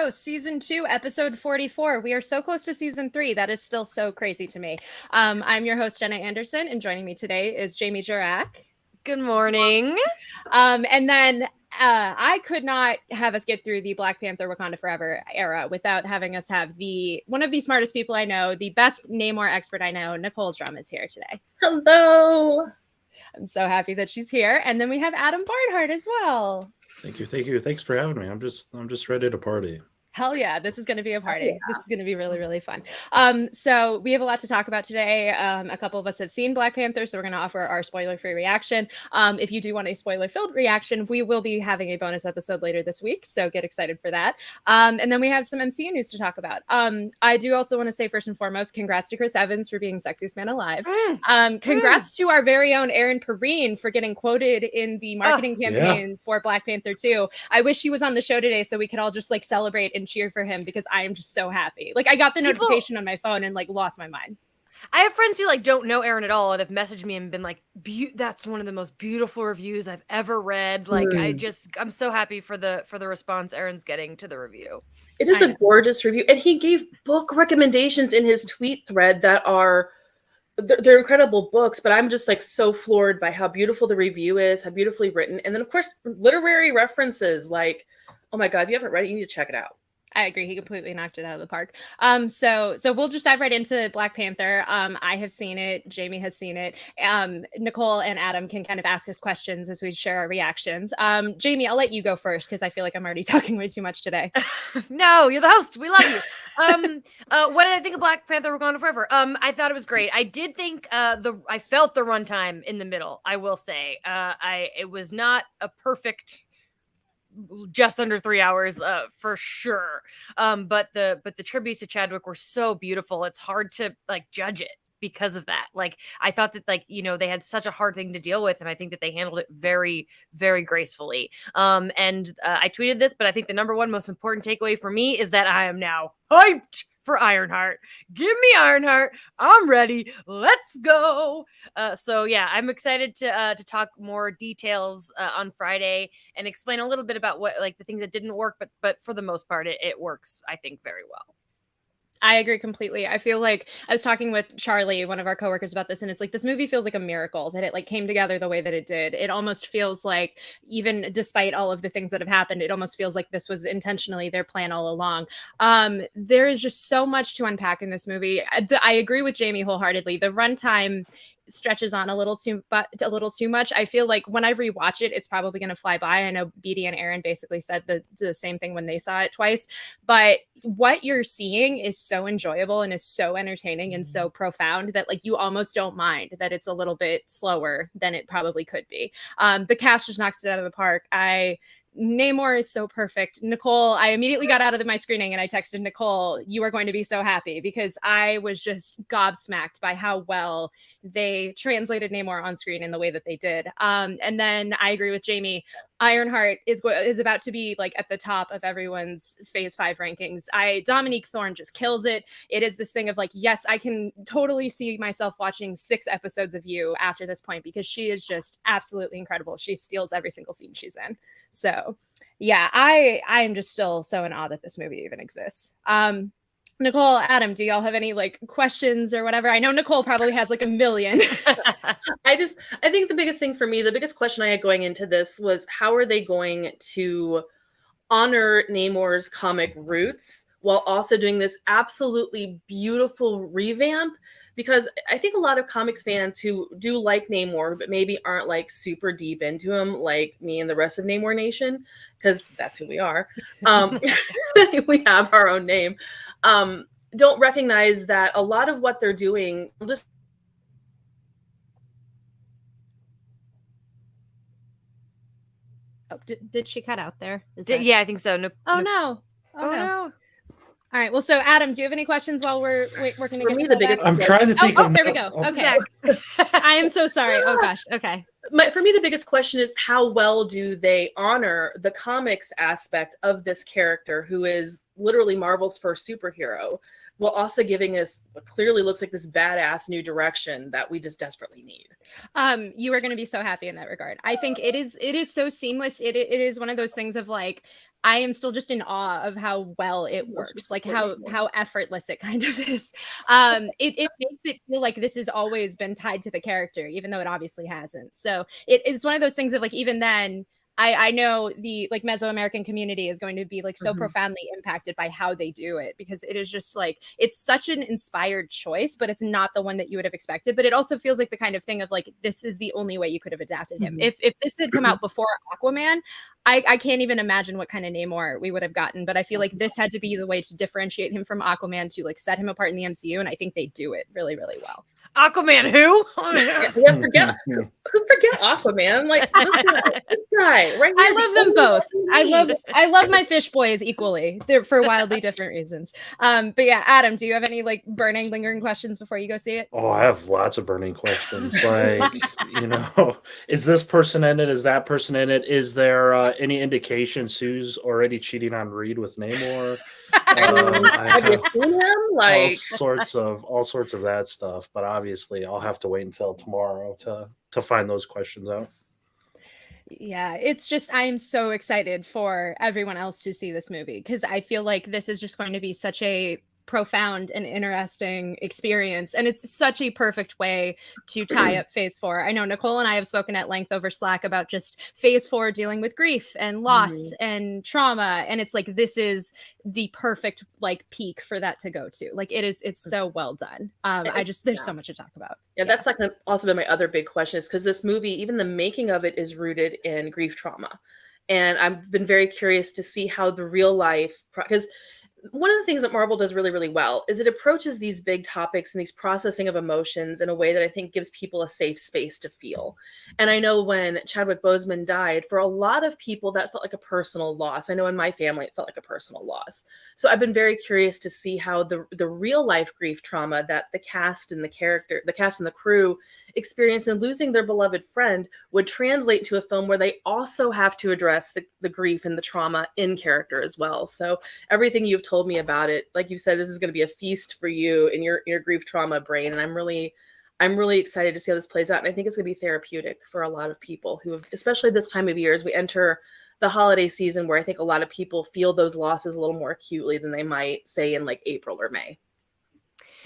Chaos, Season 2, Episode 44. We are so close to Season 3. That is still so crazy to me. I'm your host, Jenna Anderson, and joining me today is Jamie Jurak. Good morning. And then I could not have us get through the Black Panther Wakanda Forever era without having us have one of the smartest people I know, the best Namor expert I know, Nicole Drum is here today. Hello. I'm so happy that she's here. And then we have Adam Barnhart as well. Thank you. Thanks for having me. I'm just ready to party. Hell yeah, this is going to be a party. Yeah. This is going to be really, really fun. So we have a lot to talk about today. A couple of us have seen Black Panther, so we're going to offer our spoiler-free reaction. If you do want a spoiler-filled reaction, we will be having a bonus episode later this week, so get excited for that. And then we have some MCU news to talk about. I do also want to say, first and foremost, congrats to Chris Evans for being Sexiest Man Alive. Congrats to our very own Aaron Perrine for getting quoted in the marketing campaign for Black Panther 2. I wish he was on the show today so we could all just celebrate and cheer for him because I am just so happy. I got the notification on my phone and lost my mind. I have friends who don't know Aaron at all and have messaged me and been like, that's one of the most beautiful reviews I've ever read. I'm so happy for the response Aaron's getting to the review. It is a gorgeous review. And he gave book recommendations in his tweet thread that are they're incredible books, but I'm just so floored by how beautiful the review is, how beautifully written. And then of course, literary references oh my God, if you haven't read it, you need to check it out. I agree. He completely knocked it out of the park. So we'll just dive right into Black Panther. I have seen it. Jamie has seen it. Nicole and Adam can kind of ask us questions as we share our reactions. Jamie, I'll let you go first because I feel like I'm already talking way too much today. No, you're the host. We love you. What did I think of Black Panther Wakanda Forever? I thought it was great. I did think I felt the runtime in the middle, I will say. It was not a perfect just under 3 hours for sure, but the tributes to Chadwick were so beautiful. It's hard to judge it because of that. I thought that they had such a hard thing to deal with, and I think that they handled it very, very gracefully. And I tweeted this, but I think the number one most important takeaway for me is that I am now hyped for Ironheart. Give me Ironheart. I'm ready. Let's go. So yeah, I'm excited to talk more details on Friday and explain a little bit about what the things that didn't work, but for the most part, it works, I think, very well. I agree completely. I feel like I was talking with Charlie, one of our coworkers, about this, and it's this movie feels like a miracle that it came together the way that it did. It almost feels like, even despite all of the things that have happened, it almost feels like this was intentionally their plan all along. There is just so much to unpack in this movie. I agree with Jamie wholeheartedly. The runtime stretches on a little too much. I feel like when I rewatch it, it's probably going to fly by. I know Beatty and Aaron basically said the same thing when they saw it twice, but what you're seeing is so enjoyable and is so entertaining and so profound that you almost don't mind that it's a little bit slower than it probably could be. The cast just knocks it out of the park. Namor is so perfect. Nicole, I immediately got out of my screening and I texted Nicole, you are going to be so happy, because I was just gobsmacked by how well they translated Namor on screen in the way that they did. And then I agree with Jamie. Ironheart is about to be at the top of everyone's Phase 5 rankings. Dominique Thorne just kills it. It is this thing of yes, I can totally see myself watching 6 episodes of You after this point, because she is just absolutely incredible. She steals every single scene she's in. So yeah, I am just still so in awe that this movie even exists. Nicole, Adam, do y'all have any questions or whatever? I know Nicole probably has a million. I think the biggest thing for me, the biggest question I had going into this was, how are they going to honor Namor's comic roots while also doing this absolutely beautiful revamp? Because I think a lot of comics fans who do like Namor, but maybe aren't super deep into him, like me and the rest of Namor Nation, because that's who we are. We have our own name. Don't recognize that a lot of what they're doing just. Oh, did she cut out there? Yeah, I think so. No. No. All right. Well, so Adam, do you have any questions while we're working to get the biggest? I'm trying to think. There we go. Okay. I am so sorry. Oh gosh. Okay. For me, the biggest question is, how well do they honor the comics aspect of this character, who is literally Marvel's first superhero, while also giving us what clearly looks like this badass new direction that we just desperately need. You are going to be so happy in that regard. I think it is so seamless. It is one of those things of I am still just in awe of how well it Let's works, just like support how Namor. effortless it kind of is. It makes it feel like this has always been tied to the character, even though it obviously hasn't. So it's one of those things of like even then. I know the like Mesoamerican community is going to be like so Mhm. profoundly impacted by how they do it because it is just like it's such an inspired choice, but it's not the one that you would have expected. But it also feels like the kind of thing of like this is the only way you could have adapted him. Mhm. If this had come out before Aquaman, I can't even imagine what kind of Namor we would have gotten, but I feel like this had to be the way to differentiate him from Aquaman to like set him apart in the MCU, and I think they do it really, really well. Aquaman, who? Yeah, who forget Aquaman? Like this guy right here. I love them both. I love my fish boys equally. They're for wildly different reasons. But yeah, Adam, do you have any like burning, lingering questions before you go see it? Oh, I have lots of burning questions. Like, is this person in it? Is that person in it? Is there any indication Sue's already cheating on Reed with Namor? I Have you have seen him? all Like, sorts of that stuff, but obviously I'll have to wait until tomorrow to find those questions out. Yeah, it's just I'm so excited for everyone else to see this movie because I feel like this is just going to be such a profound and interesting experience and it's such a perfect way to tie up phase 4. I know Nicole and I have spoken at length over Slack about just phase 4 dealing with grief and loss and trauma, and it's like this is the perfect like peak for that to go to. Like it's so well done. There's so much to talk about. yeah, that's like also been my other big question is because this movie, even the making of it is rooted in grief trauma. And I've been very curious to see how the real life, because one of the things that Marvel does really, really well is it approaches these big topics and these processing of emotions in a way that I think gives people a safe space to feel. And I know when Chadwick Boseman died, for a lot of people, that felt like a personal loss. I know in my family, it felt like a personal loss. So I've been very curious to see how the real life grief trauma that the cast and the crew experienced in losing their beloved friend would translate to a film where they also have to address the grief and the trauma in character as well. So everything you've told me about it, like you said, this is going to be a feast for you in your grief trauma brain, and I'm really excited to see how this plays out. And I think it's going to be therapeutic for a lot of people who have, especially this time of year as we enter the holiday season, where I think a lot of people feel those losses a little more acutely than they might say in like April or May.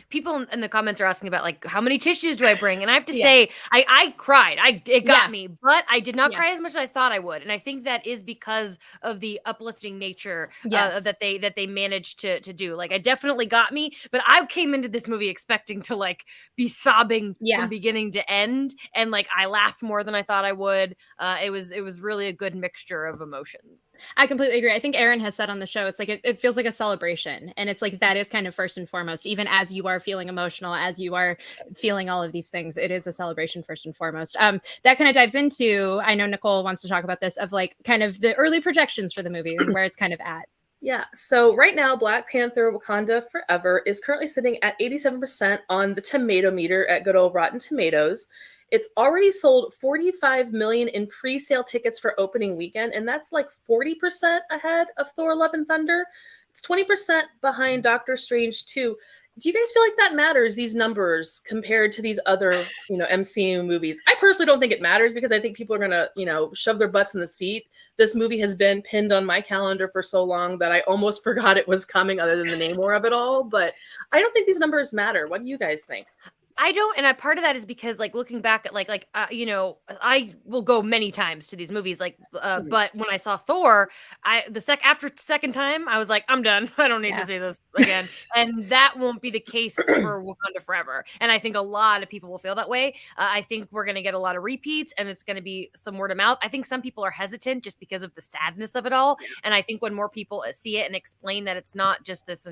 People in the comments are asking about like how many tissues do I bring, and I have to say I cried. It got me, but I did not cry as much as I thought I would, and I think that is because of the uplifting nature that they managed to do. Like, I definitely got me, but I came into this movie expecting to like be sobbing from beginning to end, and like I laughed more than I thought I would. It was really a good mixture of emotions. I completely agree. I think Aaron has said on the show, it's like it feels like a celebration, and it's like that is kind of first and foremost. Even as you are feeling emotional, as you are feeling all of these things, it is a celebration first and foremost. That kind of dives into, I know Nicole wants to talk about this, of like kind of the early projections for the movie and where it's kind of at. Yeah, so right now, Black Panther Wakanda Forever is currently sitting at 87% on the tomato meter at good old Rotten Tomatoes. It's already sold 45 million in pre-sale tickets for opening weekend, and that's like 40% ahead of Thor: Love and Thunder. It's 20% behind Doctor Strange 2. Do you guys feel like that matters, these numbers, compared to these other, MCU movies? I personally don't think it matters because I think people are going to, shove their butts in the seat. This movie has been pinned on my calendar for so long that I almost forgot it was coming, other than the Namor of it all. But I don't think these numbers matter. What do you guys think? I don't, and part of that is because, like, looking back at I will go many times to these movies, but when I saw Thor, after second time, I was like, I'm done. I don't need to see this again, and that won't be the case for Wakanda Forever. And I think a lot of people will feel that way. I think we're gonna get a lot of repeats, and it's gonna be some word of mouth. I think some people are hesitant just because of the sadness of it all, and I think when more people see it and explain that it's not just this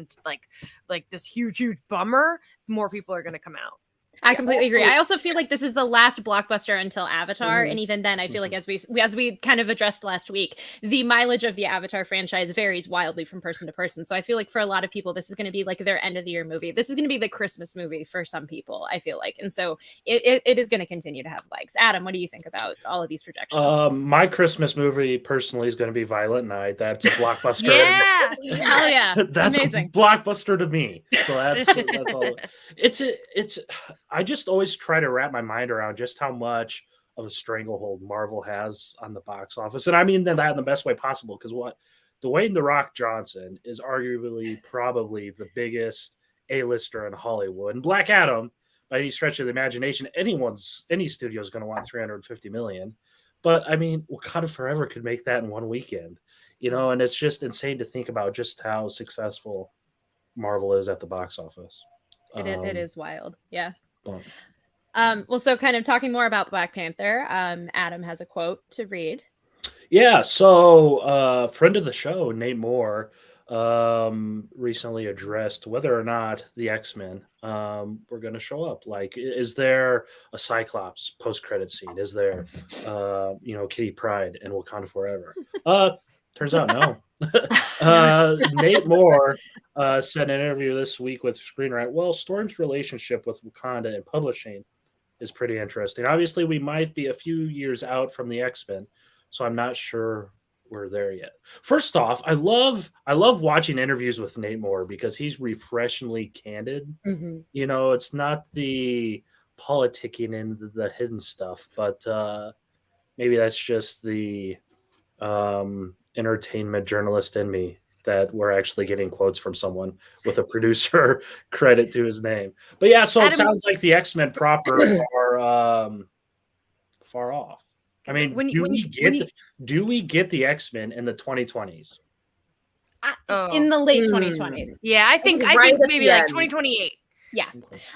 like this huge bummer, more people are gonna come out. I completely agree. I also feel like this is the last blockbuster until Avatar, and even then, I feel like as we kind of addressed last week, the mileage of the Avatar franchise varies wildly from person to person. So I feel like for a lot of people, this is going to be like their end of the year movie. This is going to be the Christmas movie for some people, I feel like, and so it is going to continue to have legs. Adam, what do you think about all of these projections? My Christmas movie personally is going to be Violent Night. That's a blockbuster. Yeah, hell yeah, that's amazing. A blockbuster to me. So that's all. It's. I just always try to wrap my mind around just how much of a stranglehold Marvel has on the box office. And I mean that in the best way possible, because Dwayne "The Rock" Johnson is arguably probably the biggest A-lister in Hollywood. And Black Adam, by any stretch of the imagination, any studio is going to want 350 million. But I mean, Wakanda Forever could make that in one weekend, and it's just insane to think about just how successful Marvel is at the box office. It is wild. Yeah. But, well, so kind of talking more about Black Panther, Adam has a quote to read. Yeah, so friend of the show, Nate Moore, recently addressed whether or not the X-Men were going to show up. Like, is there a Cyclops post-credit scene? Is there, Kitty Pryde and Wakanda Forever? Turns out no. Nate Moore said in an interview this week with Screenwriter, well, Storm's relationship with Wakanda and publishing is pretty interesting. Obviously, we might be a few years out from the X-Men, so I'm not sure we're there yet. First off, I love watching interviews with Nate Moore because he's refreshingly candid. Mm-hmm. It's not the politicking and the hidden stuff, but maybe that's just the entertainment journalist in me that we're actually getting quotes from someone with a producer credit to his name. But yeah, so Adam, it sounds like the X-Men proper are far off. I mean, do we get the X-Men in the 2020s? In the late 2020s. Yeah, I think maybe like 2028. Yeah.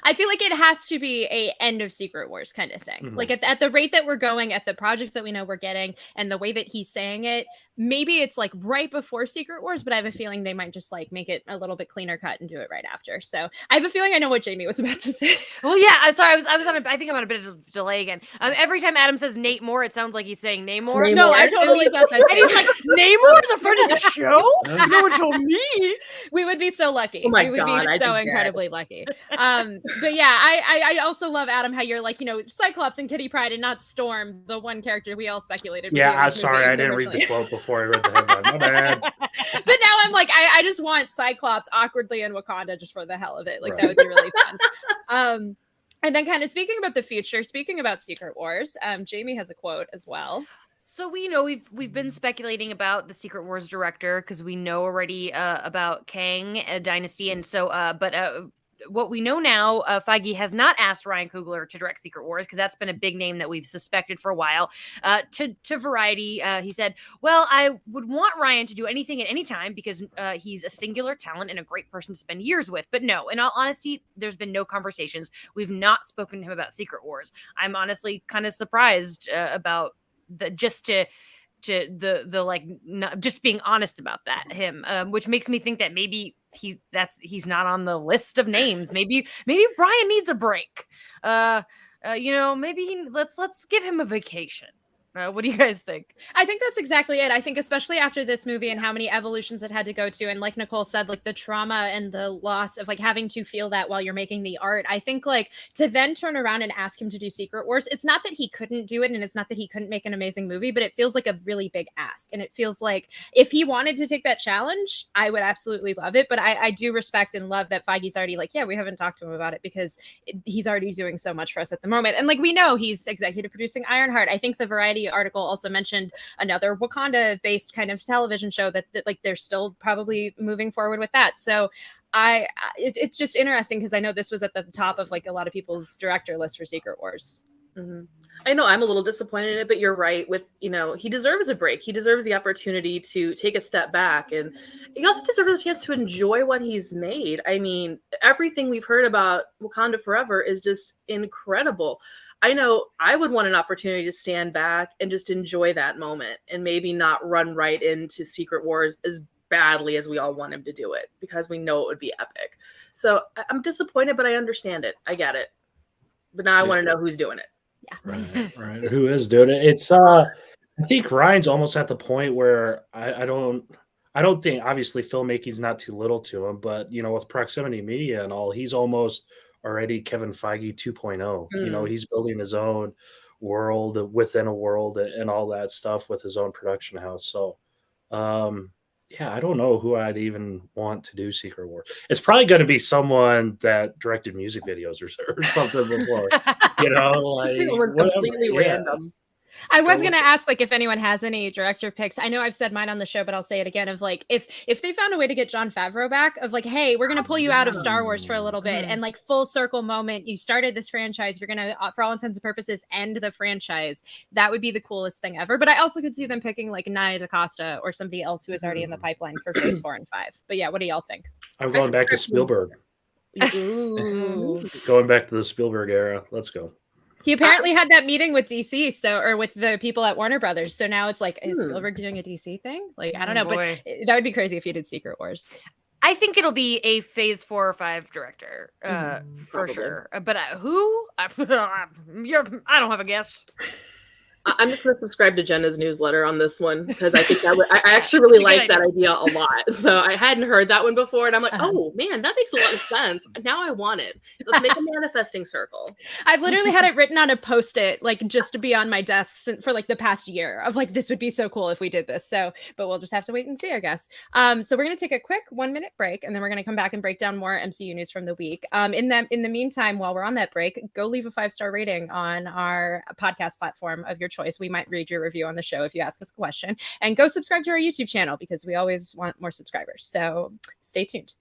I feel like it has to be a end of Secret Wars kind of thing. Mm-hmm. Like at the rate that we're going, at the projects that we know we're getting, and the way that he's saying it, maybe it's like right before Secret Wars, but I have a feeling they might just like make it a little bit cleaner cut and do it right after. So I have a feeling I know what Jamie was about to say. Well, yeah, I'm sorry. I think I'm on a bit of delay again. Every time Adam says Nate Moore, it sounds like he's saying Namor. No, I totally thought that. And he's like, Namor is a friend of the show? No one told me. We would be so lucky. Oh my we would God, be so incredibly lucky. But yeah, I also love, Adam, how you're like, Cyclops and Kitty Pryde and not Storm, the one character we all speculated. Yeah, I'm sorry, I didn't read the quote before I read the headline. My bad. But now I'm like, I just want Cyclops awkwardly in Wakanda just for the hell of it. Like, That would be really fun. And then kind of speaking about the future, speaking about Secret Wars, Jamie has a quote as well. So we've been speculating about the Secret Wars director because we know already about Kang Dynasty, and so what we know now, Feige has not asked Ryan Coogler to direct Secret Wars because that's been a big name that we've suspected for a while. To Variety, he said, well, I would want Ryan to do anything at any time because he's a singular talent and a great person to spend years with. But no, in all honesty, there's been no conversations. We've not spoken to him about Secret Wars. I'm honestly kind of surprised about just being honest about that, which makes me think that maybe he's not on the list of names. Maybe Brian needs a break. Maybe let's give him a vacation. What do you guys think? I think that's exactly it. I think especially after this movie and how many evolutions it had to go to, and like Nicole said, like the trauma and the loss of like having to feel that while you're making the art. I think like to then turn around and ask him to do Secret Wars, it's not that he couldn't do it and it's not that he couldn't make an amazing movie, but it feels like a really big ask. And it feels like if he wanted to take that challenge, I would absolutely love it. But I do respect and love that Feige's already like, yeah, we haven't talked to him about it because he's already doing so much for us at the moment. And like we know he's executive producing Ironheart. I think the Variety article also mentioned another Wakanda based kind of television show that like they're still probably moving forward with that. So it's just interesting because I know this was at the top of like a lot of people's director list for Secret Wars. Mm-hmm. I know I'm a little disappointed in it, but you're right with, he deserves a break. He deserves the opportunity to take a step back, and he also deserves a chance to enjoy what he's made. I mean, everything we've heard about Wakanda Forever is just incredible. I know I would want an opportunity to stand back and just enjoy that moment and maybe not run right into Secret Wars as badly as we all want him to do it because we know it would be epic. So I'm disappointed, but I understand it. I get it. But now I want to know who's doing it. Yeah. Right. Who is doing it? It's I think Ryan's almost at the point where I don't think, obviously filmmaking's not too little to him, but with proximity media and all, he's almost already Kevin Feige 2.0. He's building his own world within a world and all that stuff with his own production house. So, I don't know who I'd even want to do Secret Wars. It's probably going to be someone that directed music videos or something before, Completely random. I was Go gonna with ask like if anyone has any director picks. I know I've said mine on the show, but I'll say it again. Of like if they found a way to get Jon Favreau back, of like, hey, we're gonna pull you out of Star Wars for a little bit, and like full circle moment. You started this franchise. You're gonna, for all intents and purposes, end the franchise. That would be the coolest thing ever. But I also could see them picking like Nia DaCosta or somebody else who is already in the pipeline for Phase 4 and 5. But yeah, what do y'all think? I'm going back to Spielberg. Ooh. Going back to the Spielberg era. Let's go. He apparently had that meeting with DC, or with the people at Warner Brothers. So now it's like, is Spielberg doing a DC thing? Like, I don't know, but that would be crazy if he did Secret Wars. I think it'll be a Phase 4 or 5 director, for sure. But who? I don't have a guess. I'm just going to subscribe to Jenna's newsletter on this one because I think I actually really like that idea a lot. So I hadn't heard that one before, and I'm like, oh man, that makes a lot of sense. Now I want it. Let's make a manifesting circle. I've literally had it written on a Post-it, like just to be on my desk for like the past year of like, this would be so cool if we did this. So, but we'll just have to wait and see, I guess. So we're going to take a quick 1-minute break, and then we're going to come back and break down more MCU news from the week. In the meantime, while we're on that break, go leave a 5-star rating on our podcast platform of your choice. We might read your review on the show if you ask us a question, and go subscribe to our YouTube channel because we always want more subscribers. So stay tuned.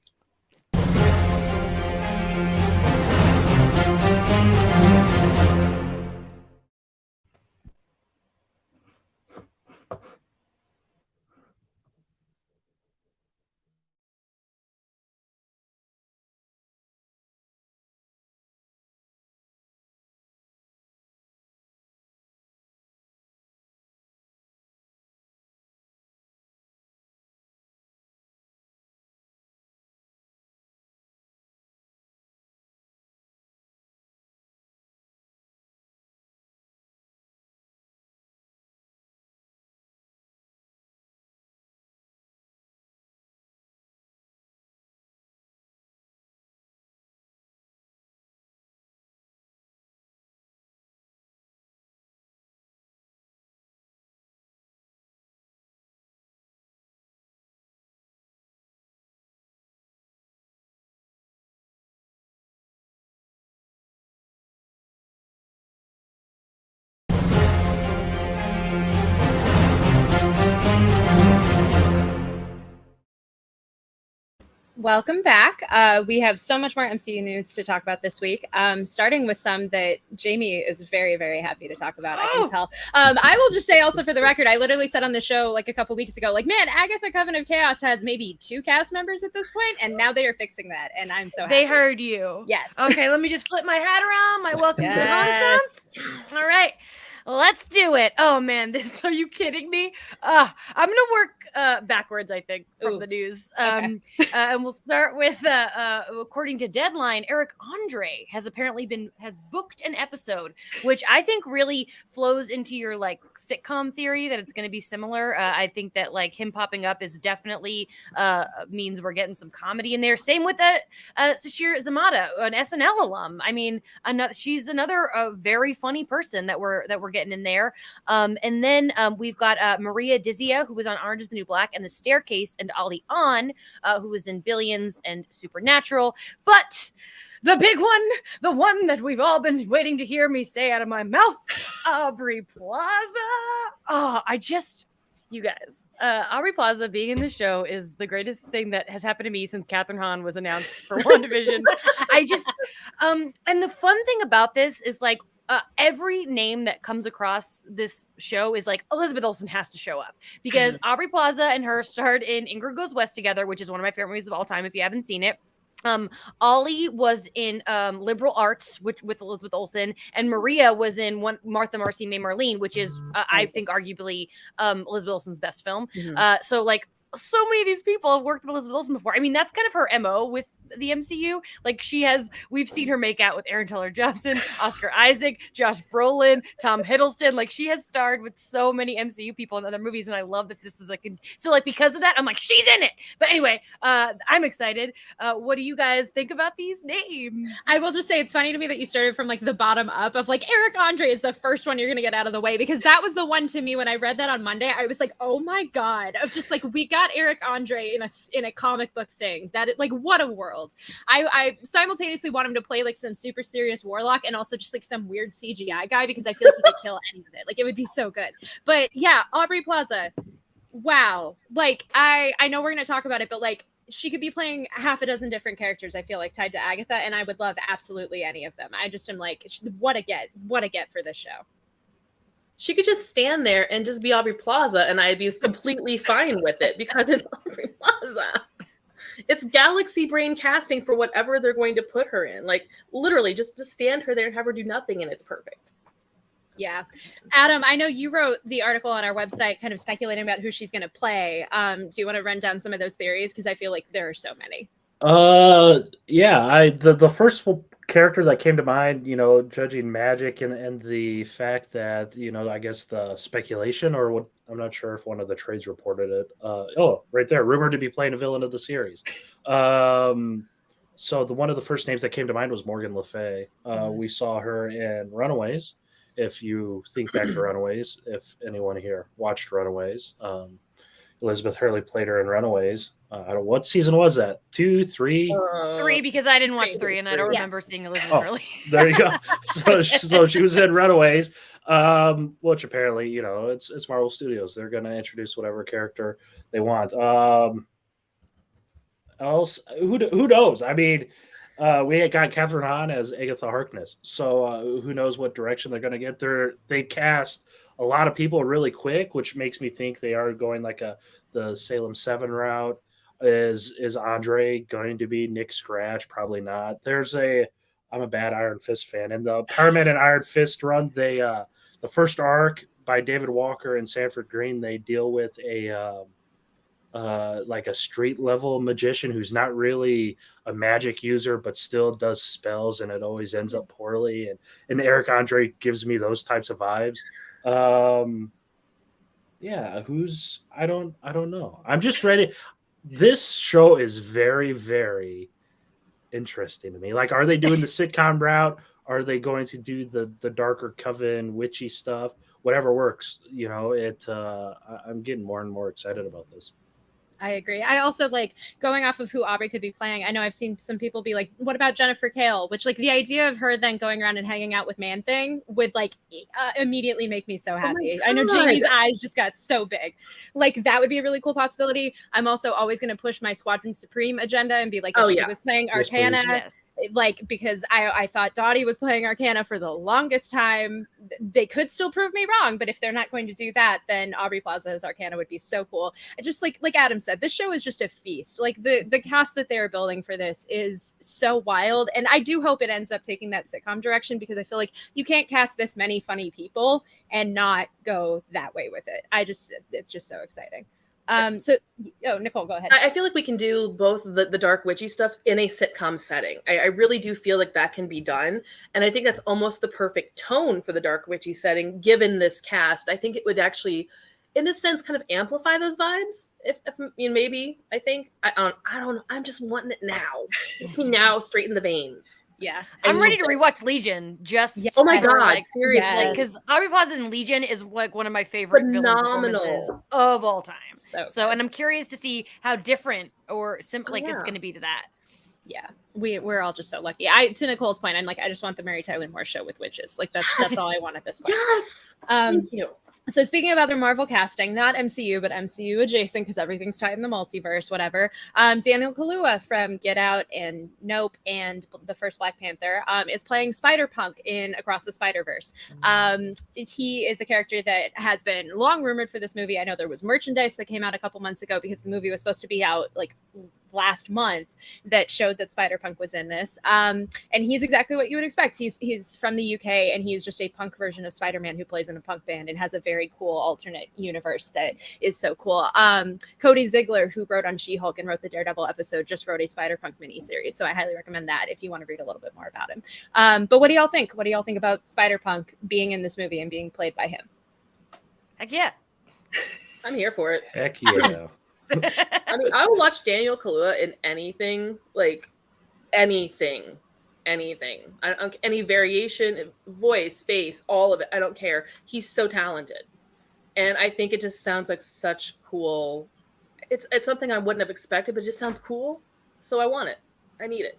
Welcome back. We have so much more MCU news to talk about this week, starting with some that Jamie is very, very happy to talk about. I can tell. I will just say also for the record, I literally said on the show like a couple weeks ago, like, man, Agatha Coven of Chaos has maybe 2 cast members at this point, and now they are fixing that, and I'm so happy. They heard you. Yes. Okay, let me just flip my hat around. My welcome to the Renaissance. Yes. All right. Let's do it. Oh man, are you kidding me? I'm gonna work backwards, I think, from the news. Okay. And we'll start with according to Deadline, Eric Andre has booked an episode, which I think really flows into your like sitcom theory that it's gonna be similar. I think that like him popping up is definitely means we're getting some comedy in there. Same with Sashir Zamata, an SNL alum. I mean, she's another very funny person that we're getting in there. And then we've got Maria Dizia, who was on Orange is the New Black and The Staircase, and Ali Ahn, who was in Billions and Supernatural. But the big one, the one that we've all been waiting to hear me say out of my mouth, Aubrey Plaza. You guys, Aubrey Plaza being in the show is the greatest thing that has happened to me since Catherine Hahn was announced for WandaVision. And the fun thing about this is like, every name that comes across this show is like Elizabeth Olsen has to show up because Aubrey Plaza and her starred in Ingrid Goes West together, which is one of my favorite movies of all time. If you haven't seen it, Ollie was in Liberal Arts with Elizabeth Olsen, and Maria was in Martha, Marcy, May, Marlene, which is I think arguably Elizabeth Olsen's best film. So like, so many of these people have worked with Elizabeth Olsen before. I mean, that's kind of her MO with the MCU. Like we've seen her make out with Aaron Taylor Johnson, Oscar Isaac, Josh Brolin, Tom Hiddleston. Like she has starred with so many MCU people in other movies. And I love that this is like, so like, because of that, I'm like, she's in it. But anyway, I'm excited. What do you guys think about these names? I will just say it's funny to me that you started from like the bottom up of like Eric Andre is the first one you're going to get out of the way, because that was the one to me when I read that on Monday, I was like, oh my God, of just like, we got got Eric Andre in a comic book thing. That like what a world. I simultaneously want him to play like some super serious warlock and also just like some weird CGI guy because I feel like he could kill any of it. Like it would be so good. But yeah, Aubrey Plaza. Wow. Like I know we're gonna talk about it, but like she could be playing half a dozen different characters, I feel like, tied to Agatha, and I would love absolutely any of them. I just am like, what a get for this show. She could just stand there and just be Aubrey Plaza, and I'd be completely fine with it because it's Aubrey Plaza. It's galaxy brain casting for whatever they're going to put her in. Like, literally, just stand her there and have her do nothing, and it's perfect. Yeah. Adam, I know you wrote the article on our website kind of speculating about who she's going to play. Do you want to run down some of those theories? Because I feel like there are so many. Yeah, the first character that came to mind, you know, judging magic and the fact that, you know, I guess the speculation or what, I'm not sure if one of the trades reported it. Right there, rumored to be playing a villain of the series. So one of the first names that came to mind was Morgan Le Fay. We saw her in Runaways. If you think back to Runaways, if anyone here watched Runaways, Elizabeth Hurley played her in Runaways. I don't. What season was that? 2, 3? 3 because I didn't watch 3 and I don't remember seeing Elizabeth Hurley. There you go. So she was in Runaways, which apparently, you know, it's Marvel Studios. They're going to introduce whatever character they want. Else, who knows? I mean, we had got Catherine Hahn as Agatha Harkness, so who knows what direction they're going to get. They cast a lot of people really quick, which makes me think they are going like the Salem 7 route. Is Andre going to be Nick Scratch? Probably not. I'm a bad Iron Fist fan, and the Power Man and Iron Fist run, the first arc by David Walker and Sanford Green, they deal with a like a street level magician who's not really a magic user but still does spells, and it always ends up poorly, and Eric Andre gives me those types of vibes. I don't know. I'm just ready. This show is very, very interesting to me. Like, are they doing the sitcom route? Are they going to do the darker coven witchy stuff? Whatever works, you know. I'm getting more and more excited about this. I agree. I also like going off of who Aubrey could be playing. I know I've seen some people be like, what about Jennifer Kale? Which like the idea of her then going around and hanging out with Man-Thing would like immediately make me so happy. I know Jamie's eyes just got so big. Like that would be a really cool possibility. I'm also always going to push my Squadron Supreme agenda and be like, if she was playing Arcana, yes, like, because I thought Dottie was playing Arcana for the longest time. They could still prove me wrong, but if they're not going to do that, then Aubrey Plaza as Arcana would be so cool. Just like Adam said, this show is just a feast. Like the cast that they're building for this is so wild, and I do hope it ends up taking that sitcom direction, because I feel like you can't cast this many funny people and not go that way with it. It's just so exciting. Nicole, go ahead. I feel like we can do both the dark witchy stuff in a sitcom setting. I really do feel like that can be done. And I think that's almost the perfect tone for the dark witchy setting, given this cast. I think it would actually, in a sense, kind of amplify those vibes. If you know, maybe, I think. I don't know. I'm just wanting it now. Now, straight in the veins. Yeah. I'm ready to rewatch Legion. Oh my God, seriously. Because Aubrey Plaza in Legion is like one of my favorite villain performances of all time. So and I'm curious to see how different or it's going to be to that. Yeah, we're all just so lucky. To Nicole's point, I'm like, I just want the Mary Tyler Moore show with witches. Like that's all I want at this point. Yes. Thank you. So speaking of other Marvel casting, not MCU, but MCU adjacent, because everything's tied in the multiverse, whatever. Daniel Kaluuya from Get Out and Nope and the first Black Panther is playing Spider-Punk in Across the Spider-Verse. He is a character that has been long rumored for this movie. I know there was merchandise that came out a couple months ago because the movie was supposed to be out like last month that showed that Spider-Punk was in this. And he's exactly what you would expect. He's from the UK, and he's just a punk version of Spider-Man who plays in a punk band and has a very cool alternate universe that is so cool. Cody Ziegler, who wrote on She-Hulk and wrote the Daredevil episode, just wrote a Spider-Punk miniseries. So I highly recommend that if you want to read a little bit more about him. But what do y'all think? What do y'all think about Spider-Punk being in this movie and being played by him? Heck yeah. I'm here for it. Heck yeah. I mean, I will watch Daniel Kaluuya in anything, like anything. I don't, any variation, voice, face, all of it. I don't care. He's so talented, and I think it just sounds like such cool it's something I wouldn't have expected, but it just sounds cool. So I want it. I need it.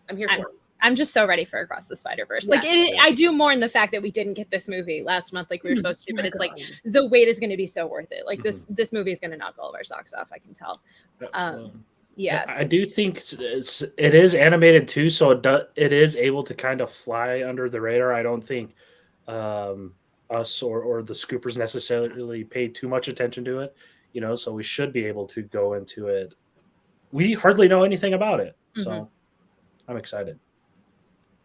I'm here for it. I'm just so ready for Across the Spider-Verse. Yeah. Like, I do mourn the fact that we didn't get this movie last month like we were supposed to, but it's like the wait is going to be so worth it. Like this movie is going to knock all of our socks off. I can tell. Yes, I do think it is animated too, so it is able to kind of fly under the radar. I don't think us or the Scoopers necessarily pay too much attention to it, so we should be able to go into it. We hardly know anything about it, so I'm excited.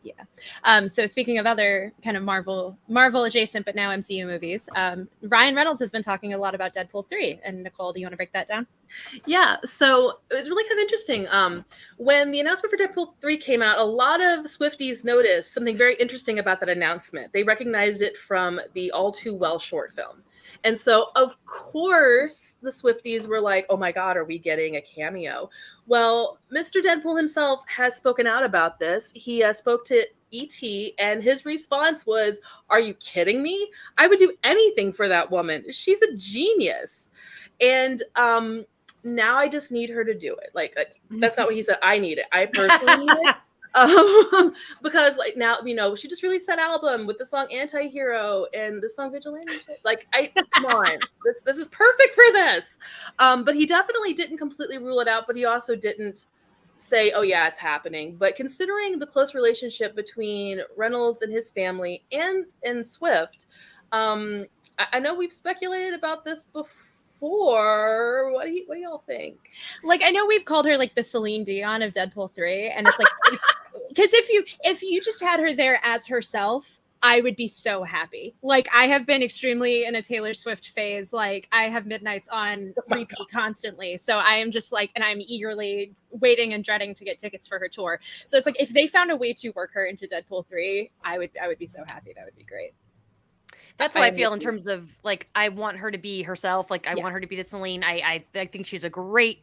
Yeah. So speaking of other kind of Marvel adjacent, but now MCU movies, Ryan Reynolds has been talking a lot about Deadpool 3. And Nicole, do you want to break that down? Yeah. So it was really kind of interesting. When the announcement for Deadpool 3 came out, a lot of Swifties noticed something very interesting about that announcement. They recognized it from the All Too Well short film. And so, of course, the Swifties were like, oh my God, are we getting a cameo? Well, Mr. Deadpool himself has spoken out about this. He spoke to E.T. and his response was, are you kidding me? I would do anything for that woman. She's a genius. And now I just need her to do it. Like, that's not what he said. I need it. I personally need it. Because like now, she just released that album with the song Anti-Hero and the song Vigilante. Like, come on, this is perfect for this. But he definitely didn't completely rule it out, but he also didn't say, oh yeah, it's happening. But considering the close relationship between Reynolds and his family and Swift, I know we've speculated about this before. What do y'all think? Like, I know we've called her like the Celine Dion of Deadpool 3, and it's like, because if you just had her there as herself, I would be so happy. Like, I have been extremely in a Taylor Swift phase. Like, I have midnights on repeat constantly. So I am just like, and I'm eagerly waiting and dreading to get tickets for her tour. So it's like, if they found a way to work her into Deadpool 3, I would be so happy. That would be great. That's how I feel in terms of, like, I want her to be herself. Like, I want her to be the Celine. I think she's a great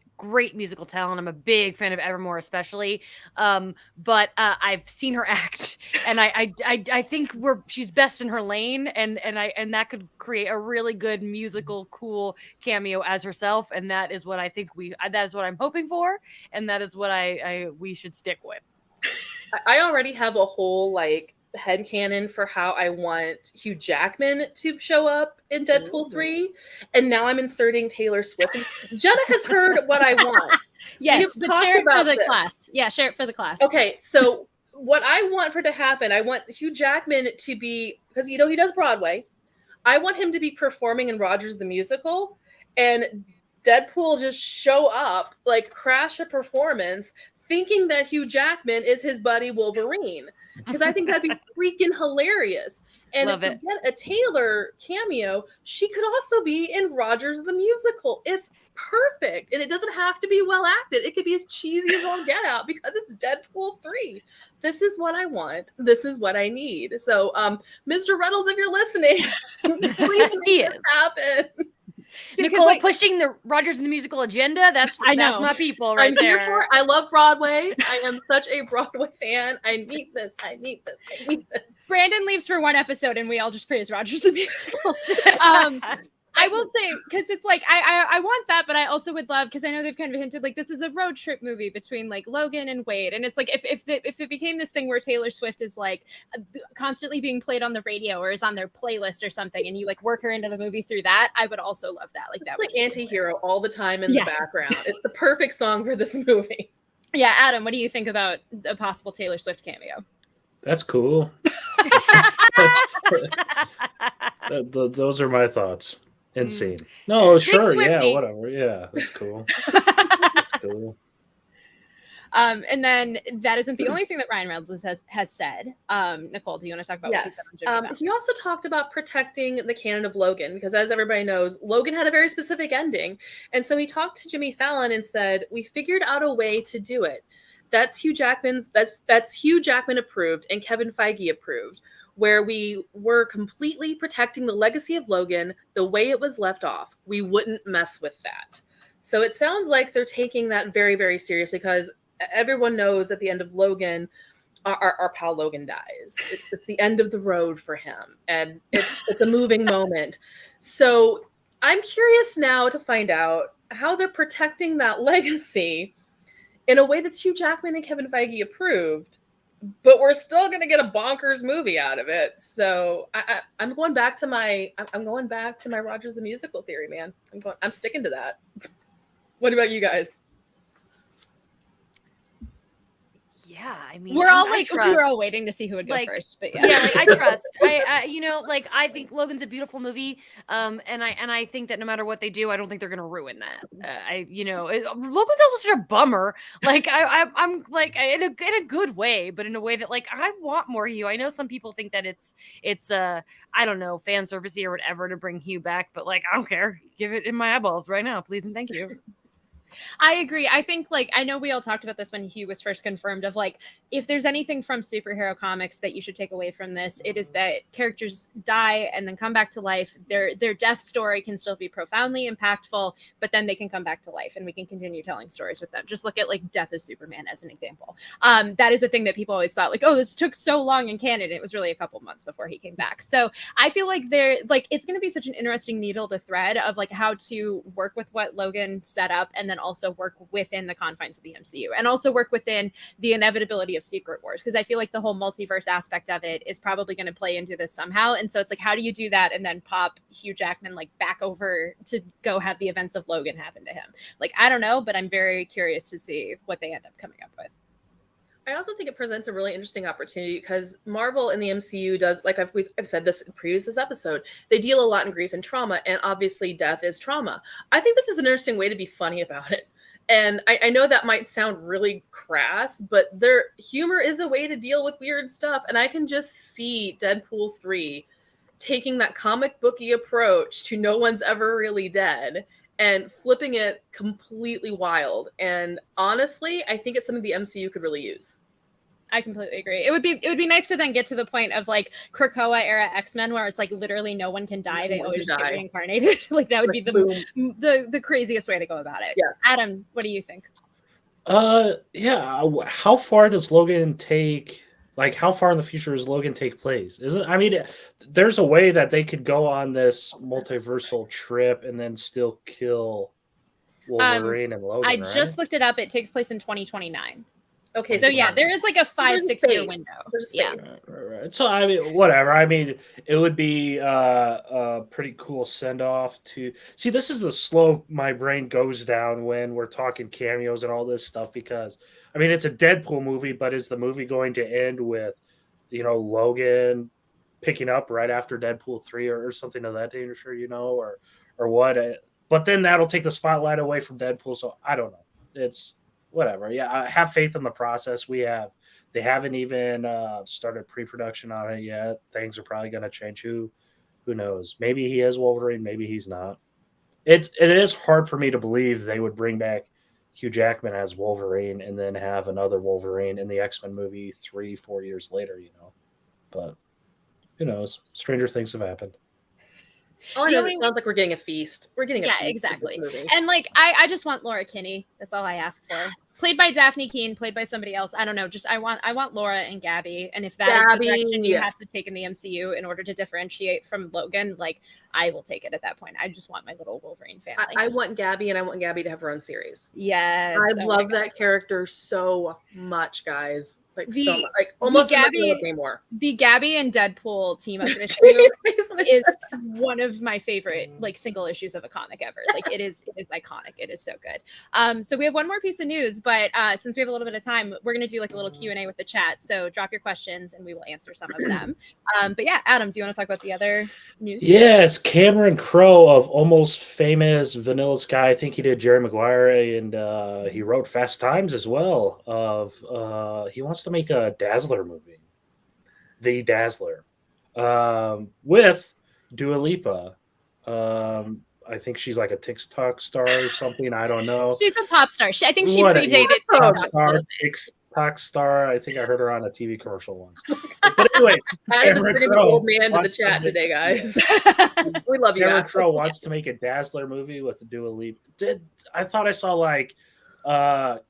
musical talent. I'm a big fan of Evermore, especially. But I've seen her act, and I think she's best in her lane, and that could create a really good musical, cool cameo as herself. And that is what I think that is what I'm hoping for, and that is what we should stick with. I already have a whole headcanon for how I want Hugh Jackman to show up in Deadpool 3, and now I'm inserting Taylor Swift. Jenna has heard what I want. Yes, but share it for the class. Yeah, share it for the class. Okay, so what I want for to happen, I want Hugh Jackman to be, because he does Broadway. I want him to be performing in Rogers the Musical, and Deadpool just show up, crash a performance, thinking that Hugh Jackman is his buddy Wolverine. Because I think that'd be freaking hilarious. And if we get a Taylor cameo, she could also be in Rogers the Musical. It's perfect. And it doesn't have to be well acted. It could be as cheesy as all get out because it's Deadpool 3. This is what I want. This is what I need. So, Mr. Reynolds, if you're listening, please make this happen. Nicole pushing the Rogers and the Musical agenda. That's my people right there. Here for it. I love Broadway. I am such a Broadway fan. I need this. Brandon leaves for one episode and we all just praise Rogers and Musical. I will say, because it's like, I want that, but I also would love, because I know they've kind of hinted, this is a road trip movie between, Logan and Wade. And it's like, if it became this thing where Taylor Swift is, constantly being played on the radio or is on their playlist or something, and you, work her into the movie through that, I would also love that. That would Anti-Hero all the time in the background. It's the perfect song for this movie. Yeah, Adam, what do you think about a possible Taylor Swift cameo? That's cool. Those are my thoughts. Insane. No, sure. Yeah, whatever. Yeah, that's cool. That's cool. And then that isn't the only thing that Ryan Reynolds has said. Nicole, do you want to talk about what he said on Jimmy Fallon? He also talked about protecting the canon of Logan, because as everybody knows, Logan had a very specific ending. And so he talked to Jimmy Fallon and said, we figured out a way to do it. That's Hugh Jackman approved and Kevin Feige approved, where we were completely protecting the legacy of Logan the way it was left off. We wouldn't mess with that. So it sounds like they're taking that very, very seriously, because everyone knows at the end of Logan, our pal Logan dies. It's the end of the road for him, and it's a moving moment. So I'm curious now to find out how they're protecting that legacy in a way that's Hugh Jackman and Kevin Feige approved, but we're still going to get a bonkers movie out of it. So I'm going back to my Rogers the Musical theory, man. I'm sticking to that. What about you guys? Yeah, I mean, we're all I we were all waiting to see who would go first, but yeah, like I trust. I you know, like I think Logan's a beautiful movie, and I think that no matter what they do, I don't think they're gonna ruin that. Logan's also such a bummer. Like I'm like in a good way, but in a way that like I want more Hugh. I know some people think that it's I don't know, fan servicey or whatever to bring Hugh back, but like I don't care. Give it in my eyeballs right now, please and thank you. I agree. I think like I know we all talked about this when Hugh was first confirmed of like if there's anything from superhero comics that you should take away from this, it is that characters die and then come back to life. Their death story can still be profoundly impactful, but then they can come back to life and we can continue telling stories with them. Just look at like Death of Superman as an example. That is a thing that people always thought like, oh, this took so long in canon. It was really a couple months before he came back. So I feel like it's going to be such an interesting needle to thread of like how to work with what Logan set up and then also work within the confines of the MCU and also work within the inevitability of Secret Wars. Because I feel like the whole multiverse aspect of it is probably going to play into this somehow. And so it's like, how do you do that and then pop Hugh Jackman like back over to go have the events of Logan happen to him? Like, I don't know, but I'm very curious to see what they end up coming up with. I also think it presents a really interesting opportunity because Marvel and the MCU does, like I've said this in previous episode, they deal a lot in grief and trauma, and obviously death is trauma. I think this is an interesting way to be funny about it. And I know that might sound really crass, but their humor is a way to deal with weird stuff. And I can just see Deadpool 3 taking that comic booky approach to no one's ever really dead and flipping it completely wild. And honestly, I think it's something the MCU could really use. I completely agree. It would be nice to then get to the point of like Krakoa era X-Men where it's like literally no one can die. They always just get reincarnated. Like that would be the craziest way to go about it. Yes. Adam, what do you think? Yeah. How far does Logan take? Like, how far in the future does Logan take place? I mean, there's a way that they could go on this multiversal trip and then still kill Wolverine and Logan. I just looked it up. It takes place in 2029. Okay, so yeah, there is like a 5-6 year window. Yeah. Right. So I mean, whatever. I mean, it would be a pretty cool send off to see. This is the slope my brain goes down when we're talking cameos and all this stuff because I mean it's a Deadpool movie, but is the movie going to end with Logan picking up right after Deadpool 3 or something of that nature, or what? But then that'll take the spotlight away from Deadpool. So I don't know. It's whatever. Yeah, I have faith in the process. They haven't even started pre-production on it yet. Things are probably going to change. Who knows? Maybe he is Wolverine. Maybe he's not. It is hard for me to believe they would bring back Hugh Jackman as Wolverine and then have another Wolverine in the X-Men movie 3-4 years later. But who knows? Stranger things have happened. Oh, it sounds like we're getting a feast. We're getting a feast exactly. And like I just want Laura Kinney. That's all I ask for. Played by Daphne Keane, played by somebody else. I don't know. Just I want Laura and Gabby. And if that is the direction you have to take in the MCU in order to differentiate from Logan, like I will take it at that point. I just want my little Wolverine family. I want Gabby, and I want Gabby to have her own series. Yes, I love that character so much, guys. Like so much. Like almost more. The Gabby and Deadpool team up issue is one of my favorite like single issues of a comic ever. Like it is iconic. It is so good. So we have one more piece of news, but since we have a little bit of time, we're gonna do like a little Q&A with the chat. So drop your questions and we will answer some of them. But yeah, Adam, do you want to talk about the other news? Yes, Cameron Crowe of Almost Famous, Vanilla Sky. I think he did Jerry Maguire, and he wrote Fast Times as well. He wants to make a Dazzler movie, The Dazzler, with Dua Lipa. I think she's like a TikTok star or something. I don't know. She's a pop star. I think she predated TikTok star. I think I heard her on a TV commercial once. But anyway, Adam is bringing the old man to the chat today, guys. We love you. Cameron Crowe wants to make a Dazzler movie with Dua Lipa. I thought I saw like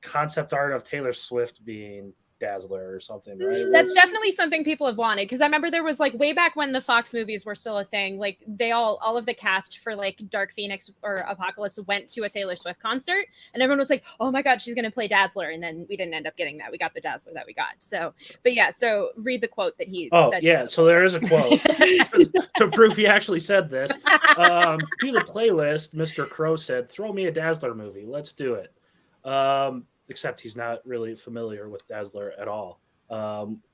concept art of Taylor Swift being Dazzler or something, right? That's definitely something people have wanted, because I remember there was like way back when the Fox movies were still a thing, like they all of the cast for like Dark Phoenix or Apocalypse went to a Taylor Swift concert, and everyone was like, oh my god, she's gonna play Dazzler, and then we didn't end up getting that. We got the Dazzler that we got. So but yeah, so read the quote that he said. Yeah, so there is a quote to prove he actually said this. Do the playlist, Mr. Crow said, throw me a Dazzler movie, let's do it. Except he's not really familiar with Dazzler at all,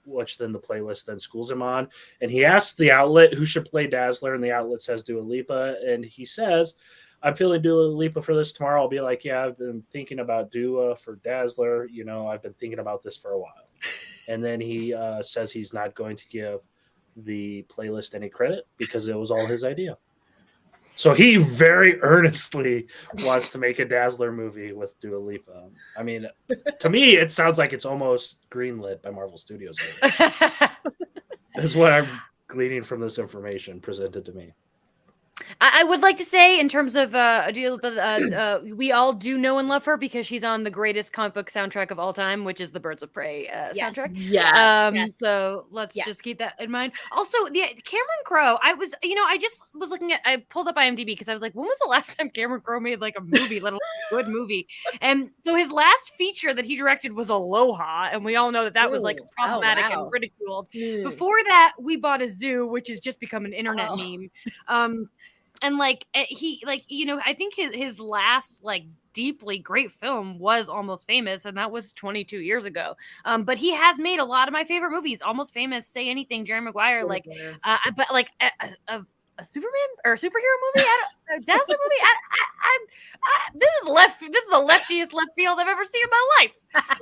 which then the playlist then schools him on. And he asks the outlet who should play Dazzler, and the outlet says Dua Lipa. And he says, I'm feeling Dua Lipa for this tomorrow. I'll be like, yeah, I've been thinking about Dua for Dazzler. You know, I've been thinking about this for a while. And then he says he's not going to give the playlist any credit because it was all his idea. So he very earnestly wants to make a Dazzler movie with Dua Lipa. I mean, to me, it sounds like it's almost greenlit by Marvel Studios. That's what I'm gleaning from this information presented to me. I would like to say, in terms of we all do know and love her because she's on the greatest comic book soundtrack of all time, which is the Birds of Prey soundtrack. Yes. So let's just keep that in mind. Also, Cameron Crowe. I just was looking at. I pulled up IMDb because I was like, when was the last time Cameron Crowe made like a movie, let alone a good movie? And so his last feature that he directed was Aloha, and we all know that was like problematic and ridiculed. Before that, We Bought a Zoo, which has just become an internet meme. And like he, like, you know, I think his last like deeply great film was Almost Famous, and that was 22 years ago. But he has made a lot of my favorite movies. Almost Famous, Say Anything, Jerry Maguire, but like a Superman or a superhero movie, a Dazzler movie. This is the leftiest left field I've ever seen in my life.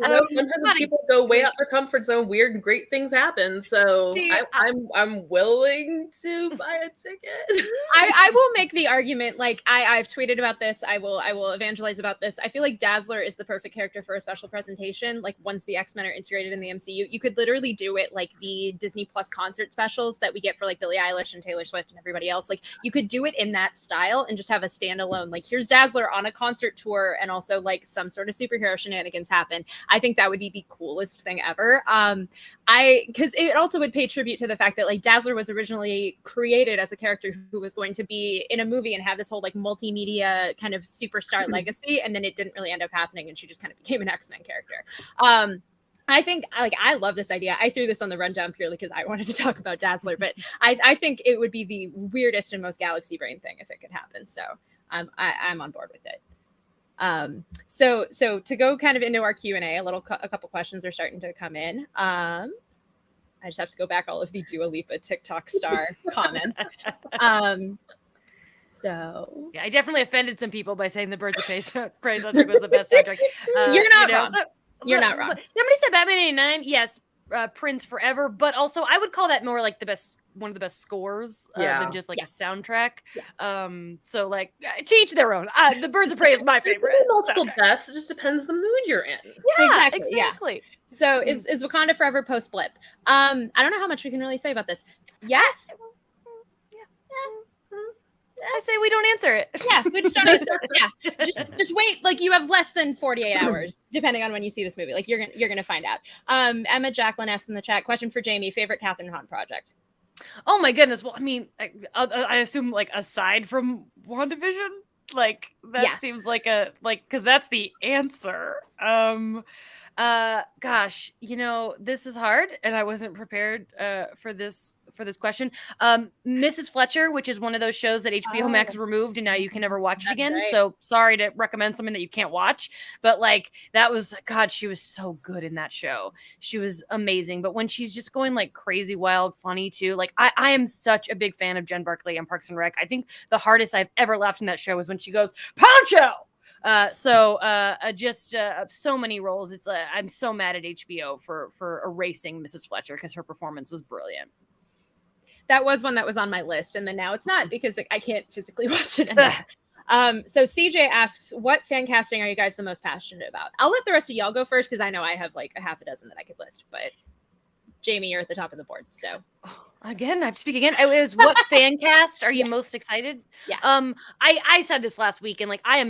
Sometimes when people go way out their comfort zone, weird and great things happen. So I'm willing to buy a ticket. I will make the argument, like I've tweeted about this. I will evangelize about this. I feel like Dazzler is the perfect character for a special presentation. Like once the X-Men are integrated in the MCU, you could literally do it like the Disney Plus concert specials that we get for like Billie Eilish and Taylor Swift and everybody else. Like you could do it in that style and just have a standalone, like here's Dazzler on a concert tour, and also like some sort of superhero shenanigans happen. I think that would be the coolest thing ever. Because it also would pay tribute to the fact that like Dazzler was originally created as a character who was going to be in a movie and have this whole like multimedia kind of superstar legacy, and then it didn't really end up happening, and she just kind of became an X-Men character. I think I love this idea. I threw this on the rundown purely because I wanted to talk about Dazzler, but I think it would be the weirdest and most galaxy brain thing if it could happen. So I'm on board with it. So to go kind of into our Q&A, a couple questions are starting to come in. I just have to go back all of the Dua Lipa TikTok star comments. So yeah, I definitely offended some people by saying the Birds of Prey soundtrack was the best soundtrack. You're not wrong. You're not wrong. Somebody said Batman 89. Yes, Prince Forever, but also I would call that more like one of the best scores than just like a soundtrack. Yeah. So like to each their own. The Birds of Prey is my favorite. Multiple best. It just depends the mood you're in. Yeah, exactly. Yeah. So is Wakanda Forever post blip? I don't know how much we can really say about this. Yes. I say we don't answer it. Yeah, we just don't answer. Yeah, just wait. Like you have less than 48 hours, depending on when you see this movie. Like you're gonna find out. Emma Jacqueline asks in the chat. Question for Jamie: favorite Catherine Hahn project? Oh my goodness. Well, I mean, I assume like aside from WandaVision, like that seems like because that's the answer. Gosh, you know, this is hard, and I wasn't prepared for this question. Mrs. Fletcher, which is one of those shows that HBO Max removed, and now you can never watch it again. Right. So sorry to recommend something that you can't watch, but like that was she was so good in that show. She was amazing. But when she's just going like crazy, wild, funny too, like I am such a big fan of Jen Barkley on Parks and Rec. I think the hardest I've ever laughed in that show was when she goes Poncho. Just so many roles. It's I'm so mad at HBO for erasing Mrs. Fletcher because her performance was brilliant. That was one that was on my list, and then now it's not because I can't physically watch it anymore. So CJ asks, what fan casting are you guys the most passionate about? I'll let the rest of y'all go first because I know I have like a half a dozen that I could list, but Jamie, you're at the top of the board. So Again, I have to speak again. It was what fan cast are you Yes. most excited? Yeah. I said this last week, and like I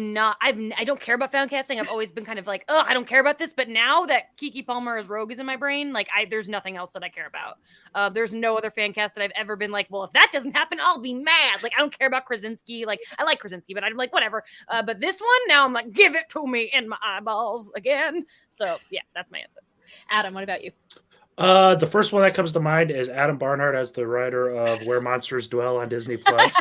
don't care about fan casting. I've always been kind of like, oh, I don't care about this. But now that Keke Palmer as Rogue is in my brain, like there's nothing else that I care about. There's no other fan cast that I've ever been like, well, if that doesn't happen, I'll be mad. Like I don't care about Krasinski. Like I like Krasinski, but I'm like whatever. But this one, now I'm like, give it to me in my eyeballs again. So yeah, that's my answer. Adam, what about you? The first one that comes to mind is Adam Barnhart as the writer of Where Monsters Dwell on Disney Plus.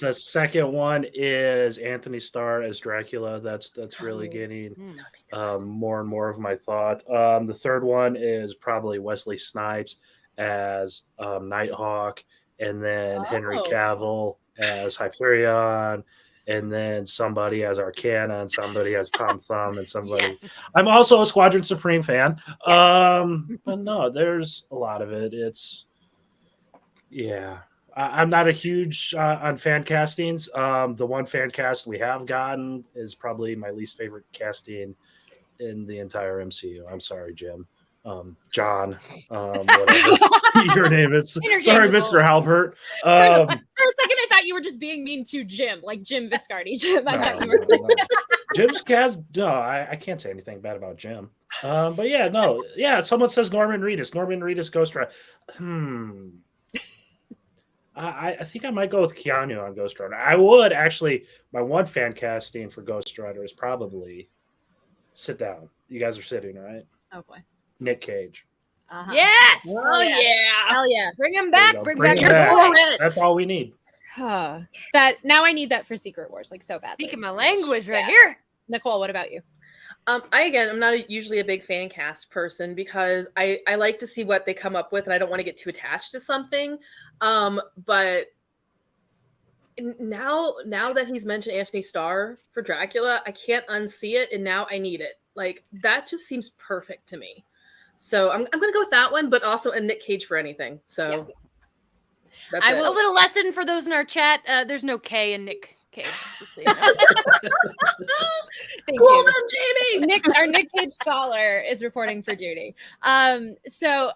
The second one is Anthony Starr as Dracula. That's really getting more and more of my thought. The third one is probably Wesley Snipes as Nighthawk, and then Henry Cavill as Hyperion, and then somebody as Arcana, and somebody as Tom Thumb, and somebody. Yes. I'm also a Squadron Supreme fan. Yes. But no, there's a lot of it. I'm not a huge on fan castings. The one fan cast we have gotten is probably my least favorite casting in the entire MCU. I'm sorry, Jim. John, whatever your name is. Sorry, Mr. Halpert. For a second, I thought you were just being mean to Jim, like Jim Viscardi. Jim, I thought you were. No. Jim's cast. No, I can't say anything bad about Jim. But yeah, no, yeah. Someone says Norman Reedus. Norman Reedus Ghost Rider. I think I might go with Keanu on Ghost Rider. I would actually. My one fan casting for Ghost Rider is probably sit down. You guys are sitting, right? Oh boy. Nick Cage. Uh-huh. Yes. Oh yeah. Hell yeah. Bring him back. Bring back your back. boy. That's all we need. That now I need that for Secret Wars, like so badly. Speaking my language right here. Nicole, what about you? I'm not usually a big fan cast person because I like to see what they come up with, and I don't want to get too attached to something. But now that he's mentioned Anthony Starr for Dracula, I can't unsee it, and now I need it. Like that just seems perfect to me. So I'm gonna go with that one, but also a Nick Cage for anything. So that's a little lesson for those in our chat. There's no K in Nick Cage. Thank well you. done, Jamie. Our Nick Cage scholar is reporting for duty. So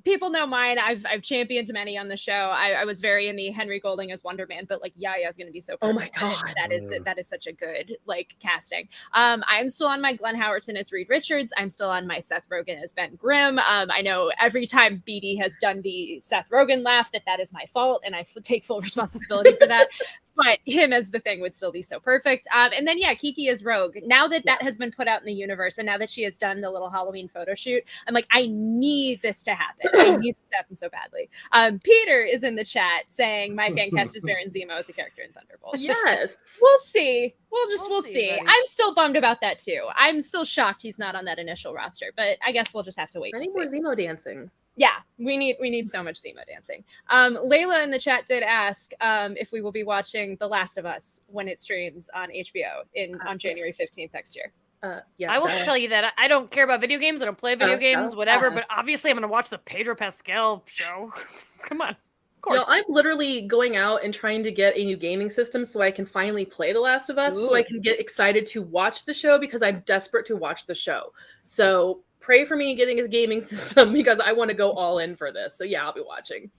people know mine. I've championed many on the show. I was very in the Henry Golding as Wonder Man, but like Yaya is going to be so perfect. Oh my god, that is such a good like casting. I'm still on my Glenn Howerton as Reed Richards. I'm still on my Seth Rogen as Ben Grimm. I know every time BD has done the Seth Rogen laugh that is my fault, and I take full responsibility for that. But him as the Thing would still be so perfect. And then, yeah, Keke as Rogue. Now that has been put out in the universe, and now that she has done the little Halloween photo shoot, I'm like, I need this to happen. I need this to happen so badly. Peter is in the chat saying my fan cast is Baron Zemo as a character in Thunderbolts. Yes. We'll see. We'll see. Buddy. I'm still bummed about that too. I'm still shocked he's not on that initial roster, but I guess we'll just have to wait. I need more Zemo dancing. Yeah, we need so much Zemo dancing. Layla in the chat did ask if we will be watching The Last of Us when it streams on HBO on January 15th next year. Yeah, I will tell you that I don't care about video games. I don't play video games, whatever. But obviously, I'm going to watch the Pedro Pascal show. Come on. Of course. I'm literally going out and trying to get a new gaming system so I can finally play The Last of Us, so I can get excited to watch the show because I'm desperate to watch the show. So pray for me getting a gaming system because I want to go all in for this. So yeah, I'll be watching.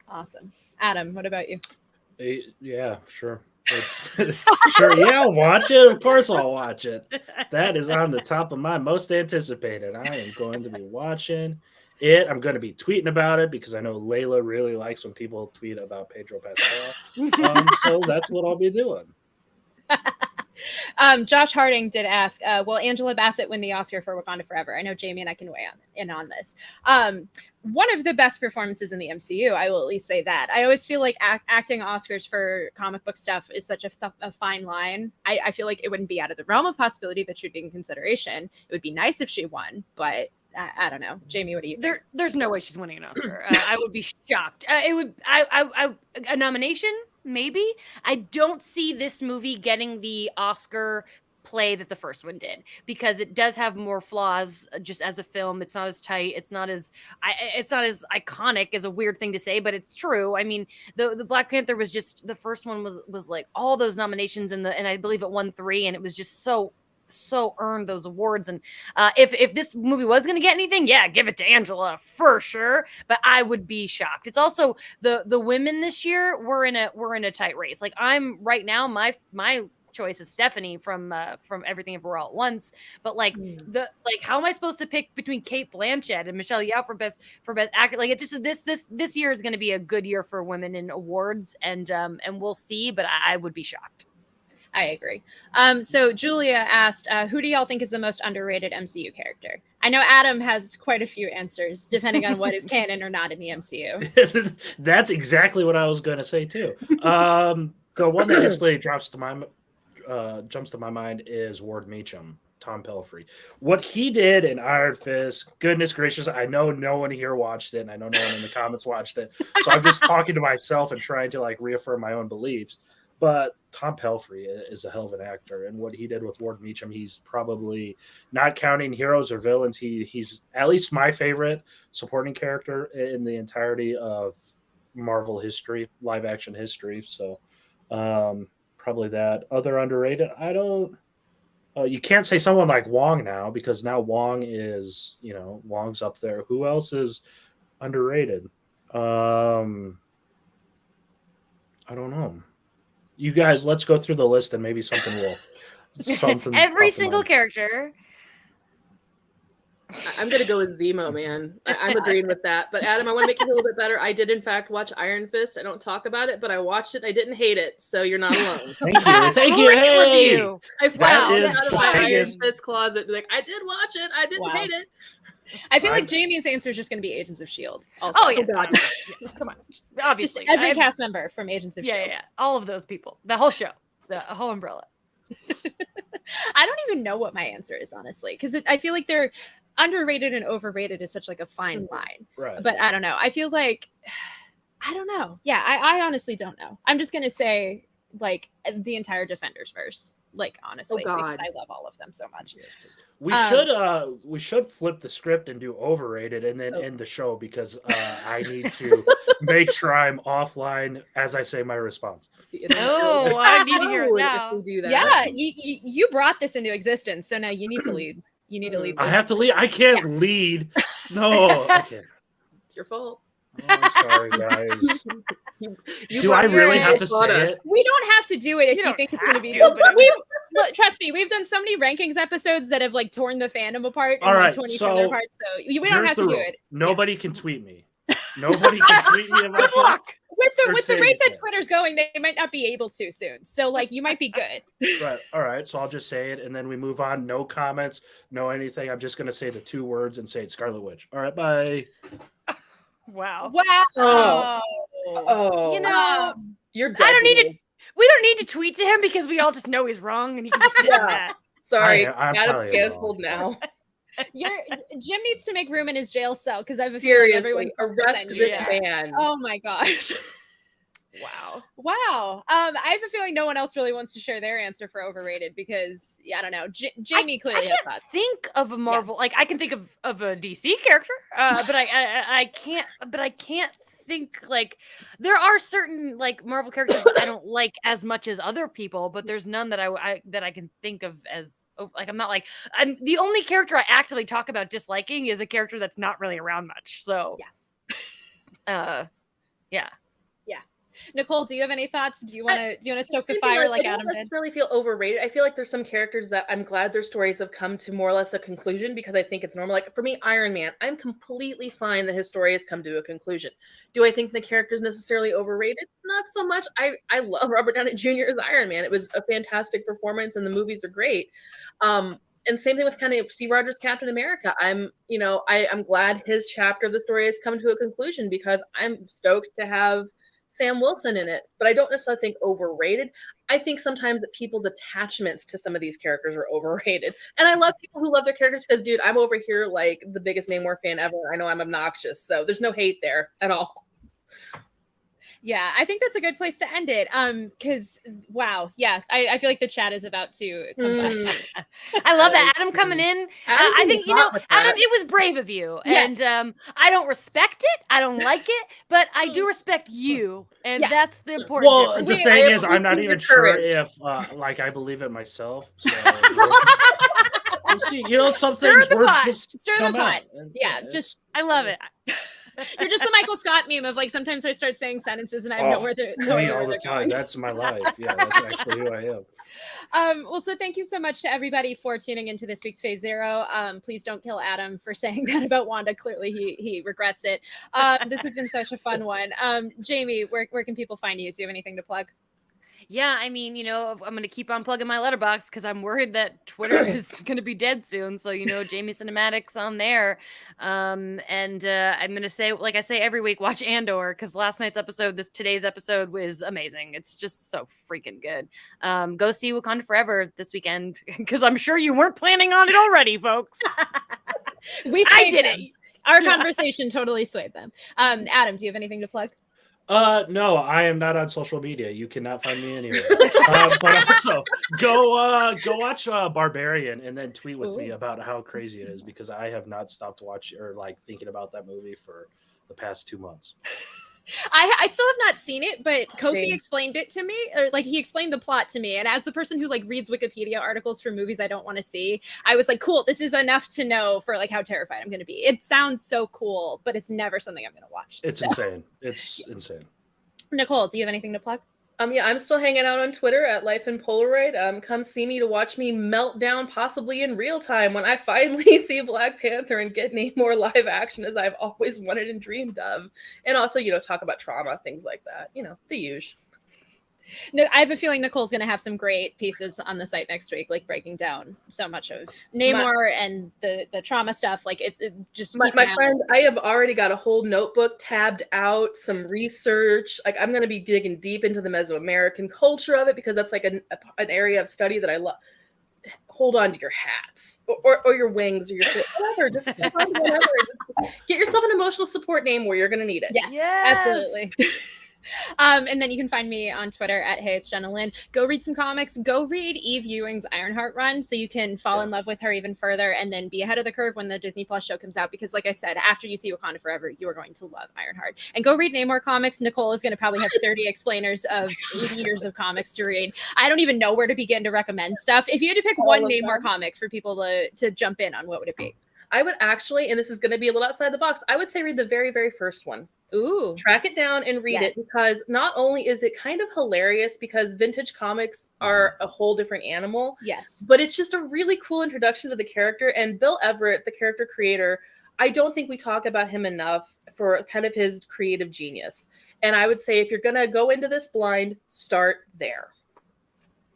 Awesome. Adam, what about you? Yeah, sure. Sure, yeah, I'll watch it. Of course I'll watch it. That is on the top of my most anticipated. I am going to be watching it. I'm going to be tweeting about it because I know Layla really likes when people tweet about Pedro Pascal. So that's what I'll be doing. Josh Harding did ask, will Angela Bassett win the Oscar for Wakanda Forever? I know Jamie and I can weigh in on this. One of the best performances in the MCU, I will at least say that. I always feel like acting Oscars for comic book stuff is such a fine line. I feel like it wouldn't be out of the realm of possibility that she'd be in consideration. It would be nice if she won, but I don't know. Jamie, what do you think? There's no way she's winning an Oscar. I would be shocked. It would a nomination, maybe. I don't see this movie getting the Oscar play that the first one did because it does have more flaws just as a film. It's not as tight. It's not as iconic, is a weird thing to say, but it's true. I mean, the Black Panther was just, the first one was like all those nominations and I believe it won 3, and it was just so so earned those awards. And if this movie was going to get anything, yeah, give it to Angela for sure. But I would be shocked. It's also the women this year. We're in a tight race. Like I'm right now, my choice is Stephanie from Everything Everywhere All at Once. But like how am I supposed to pick between Kate Blanchett and Michelle Yeoh for best actor? Like it just this year is going to be a good year for women in awards, and we'll see. But I would be shocked. I agree. So Julia asked, who do y'all think is the most underrated MCU character? I know Adam has quite a few answers, depending on what is canon or not in the MCU. That's exactly what I was going to say too. The one that instantly jumps to my mind is Ward Meacham, Tom Pelphrey. What he did in Iron Fist, goodness gracious, I know no one here watched it, and I know no one in the comments watched it. So I'm just talking to myself and trying to like reaffirm my own beliefs. But Tom Pelphrey is a hell of an actor, and what he did with Ward Meacham, he's probably, not counting heroes or villains, he's at least my favorite supporting character in the entirety of Marvel history, live action history. So probably that. Other underrated, I don't. You can't say someone like Wong now, because now Wong is, Wong's up there. Who else is underrated? I don't know. You guys, let's go through the list and maybe something will. Every single character. I'm going to go with Zemo, man. I'm agreeing with that. But Adam, I want to make it a little bit better. I did, in fact, watch Iron Fist. I don't talk about it, but I watched it. I didn't hate it, so you're not alone. Thank you. Thank you. Hey! I found it out of my Iron Fist closet. Like, I did watch it. I didn't hate it. I feel like Jamie's answer is just going to be Agents of S.H.I.E.L.D. Also. Oh, yeah. God. Yeah. Come on. Obviously. Just every cast member from Agents of S.H.I.E.L.D. Yeah. All of those people. The whole show. The whole umbrella. I don't even know what my answer is, honestly, because I feel like they're underrated and overrated is such like a fine line. Right. But I don't know. I feel like, I don't know. Yeah, I honestly don't know. I'm just going to say like the entire Defenders verse. Like, honestly, because I love all of them so much. We should flip the script and do overrated and then end the show, because I need to make sure I'm offline as I say my response. Oh, I need to hear it now. Do that. Yeah, you brought this into existence, so now you need to lead. You need to lead. I have to lead. I can't lead. No, I can't. It's your fault. Oh, I'm sorry, guys. Do I really have to say it? We don't have to do it if you think it's going to be. Trust me, we've done so many rankings episodes that have like torn the fandom apart and like, torn each other apart. So we don't have to do it. Nobody can tweet me. Nobody can tweet me about this. With the rate that Twitter's going, they might not be able to soon. So like you might be good. Right. All right. So I'll just say it and then we move on. No comments, no anything. I'm just gonna say the two words and say it's Scarlet Witch. All right, bye. Wow. Oh. You're dead. We don't need to tweet to him because we all just know he's wrong and he can just say that. Sorry. Adam's canceled now. Jim needs to make room in his jail cell because I have a feeling everyone's arrest this man. Oh my gosh. Wow. I have a feeling no one else really wants to share their answer for overrated because I don't know. Jamie clearly has thoughts. Think of a Marvel like I can think of a DC character, but I can't think like there are certain like Marvel characters that I don't like as much as other people, but there's none that I can think of as like I'm the only character I actively talk about disliking is a character that's not really around much. So yeah. Nicole, do you have any thoughts? Do you want to stoke the fire like Adam did? I don't necessarily feel overrated. I feel like there's some characters that I'm glad their stories have come to more or less a conclusion because I think it's normal. Like for me, Iron Man, I'm completely fine that his story has come to a conclusion. Do I think the character is necessarily overrated? Not so much. I love Robert Downey Jr. as Iron Man. It was a fantastic performance and the movies are great. And same thing with kind of Steve Rogers' Captain America. I'm glad his chapter of the story has come to a conclusion because I'm stoked to have Sam Wilson in it, but I don't necessarily think overrated. I think sometimes that people's attachments to some of these characters are overrated. And I love people who love their characters because, dude, I'm over here like the biggest Namor fan ever. I know I'm obnoxious, so there's no hate there at all. Yeah, I think that's a good place to end it. Because wow, yeah, I feel like the chat is about to combust. I love that Adam coming in. I think Adam, it was brave of you, Yes. and I don't respect it. I don't like it, but I do respect you, and Yeah. that's the important Well, difference. the thing is, I'm not even sure if like I believe it myself. So, we'll see, you know, some Stir things the words pot. just Stir the come pot. out. And, Yeah, it's- just I love it. you're just the Michael Scott meme of like sometimes I start saying sentences and I have no where they're me where all the they're time. going. That's my life. Yeah, that's actually who I am. Well, so thank you so much to everybody for tuning into this week's Phase Zero. Please don't kill Adam for saying that about Wanda. Clearly, he regrets it. This has been such a fun one. Jamie, where can people find you? Do you have anything to plug? Yeah, I mean, you know, I'm going to keep on plugging my letterbox because I'm worried that Twitter is going to be dead soon. So, you know, Jamie Cinematics on there. And I'm going to say, like I say every week, watch Andor because today's episode was amazing. It's just so freaking good. Go see Wakanda Forever this weekend because I'm sure you weren't planning on it already, folks. I did them. it. Our conversation totally swayed them. Adam, do you have anything to plug? No, I am not on social media. You cannot find me anywhere. But also go watch Barbarian and then tweet with me about how crazy it is because I have not stopped watching or like thinking about that movie for the past 2 months. I still have not seen it, but Kofi Same. explained it to me, or like he explained the plot to me. And as the person who like reads Wikipedia articles for movies I don't want to see, I was like, cool, this is enough to know for like how terrified I'm going to be. It sounds so cool, but it's never something I'm going to watch. It's insane. It's insane. Nicole, do you have anything to plug? Yeah, I'm still hanging out on Twitter at Life in Polaroid. Come see me to watch me melt down possibly in real time when I finally see Black Panther and get Namor live action as I've always wanted and dreamed of. And also, you know, talk about trauma, things like that. You know, the usual. No, I have a feeling Nicole's going to have some great pieces on the site next week, like breaking down so much of Namor and the trauma stuff. Like it's just my friend. I have already got a whole notebook tabbed out, some research. Like I'm going to be digging deep into the Mesoamerican culture of it because that's like an area of study that I love. Hold on to your hats or your wings or your whatever. Just whatever. Get yourself an emotional support name where you're going to need it. Yes. Absolutely. And then you can find me on Twitter at Hey It's Jenna Lynn. Go read some comics. Go read Eve Ewing's Ironheart run so you can fall in love with her even further and then be ahead of the curve when the Disney Plus show comes out. Because like I said, after you see Wakanda Forever, you are going to love Ironheart. And go read Namor comics. Nicole is going to probably have 30 explainers of 80 years of comics to read. I don't even know where to begin to recommend stuff. If you had to pick one Namor comic for people to jump in on, what would it be? I would actually, and this is going to be a little outside the box, I would say read the very, very first one. Ooh. Track it down and read it because not only is it kind of hilarious because vintage comics are a whole different animal. Yes. But it's just a really cool introduction to the character. And Bill Everett, the character creator, I don't think we talk about him enough for kind of his creative genius. And I would say if you're going to go into this blind, start there.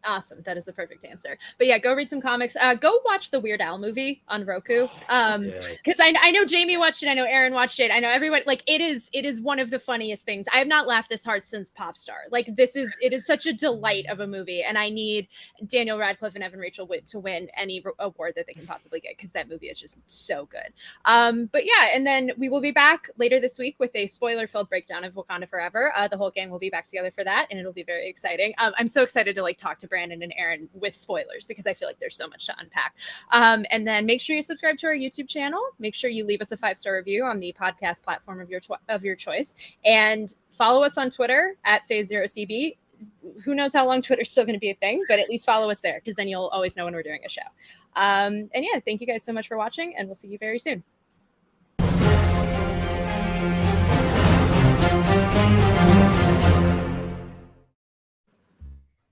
Awesome. That is the perfect answer. But yeah, go read some comics. Go watch the Weird Al movie on Roku. Because I know Jamie watched it. I know Aaron watched it. I know everyone. Like it is one of the funniest things. I have not laughed this hard since Popstar. Like it is such a delight of a movie, and I need Daniel Radcliffe and Evan Rachel Wood to win any award that they can possibly get because that movie is just so good. But yeah, and then we will be back later this week with a spoiler-filled breakdown of Wakanda Forever. The whole gang will be back together for that, and it'll be very exciting. I'm so excited to like talk to Brandon and Aaron with spoilers because I feel like there's so much to unpack. And then make sure you subscribe to our YouTube channel. Make sure you leave us a 5-star review on the podcast platform of your choice, and follow us on Twitter at Phase0CB. Who knows how long Twitter's still going to be a thing, but at least follow us there because then you'll always know when we're doing a show. And yeah, thank you guys so much for watching, and we'll see you very soon.